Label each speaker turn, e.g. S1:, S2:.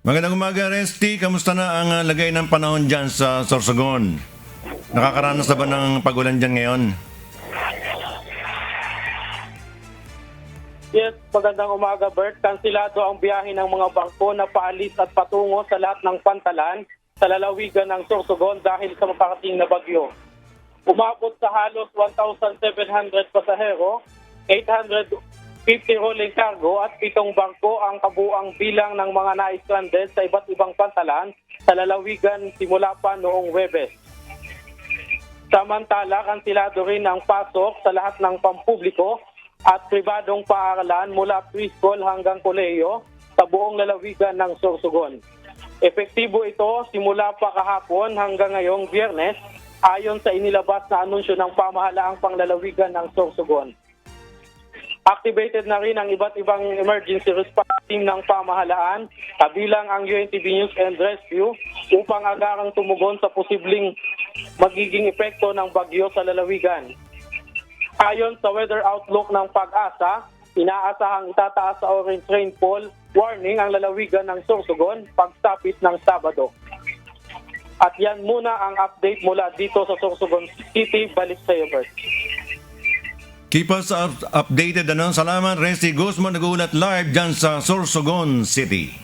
S1: Magandang umaga, Resty. Kamusta na ang lagay ng panahon dyan sa Sorsogon? Nakakaranas na ba ng pag-ulan dyan ngayon?
S2: Yes, magandang umaga, Bert. Kansilado ang biyahe ng mga bangko na paalis at patungo sa lahat ng pantalan sa lalawigan ng Sorsogon dahil sa maparating na bagyo. Umabot sa halos 1,700 pasahero, 850 rolling cargo at 7 bangko ang kabuang bilang ng mga na-stranded sa iba't ibang pantalan sa lalawigan simula pa noong Huwebes. Samantala, kansilado rin ang pasok sa lahat ng pampubliko at pribadong paaralan mula preschool hanggang kolehiyo sa buong lalawigan ng Sorsogon. Epektibo ito simula pa kahapon hanggang ngayong Biyernes ayon sa inilabas na anunsyo ng pamahalaang panglalawigan ng Sorsogon. Activated na rin ang iba't ibang emergency response team ng pamahalaan, kabilang ang UNTV News and Rescue, upang agarang tumugon sa posibleng magiging epekto ng bagyo sa lalawigan. Ayon sa weather outlook ng Pag-asa, inaasahang itataas sa orange rainfall warning ang lalawigan ng Sorsogon pagtapit ng Sabado. At yan muna ang update mula dito sa Sorsogon City. Balik sa iyo, Bert.
S1: Keep us updated. Salamat, Resty Guzman, nag-uulat live dyan sa Sorsogon City.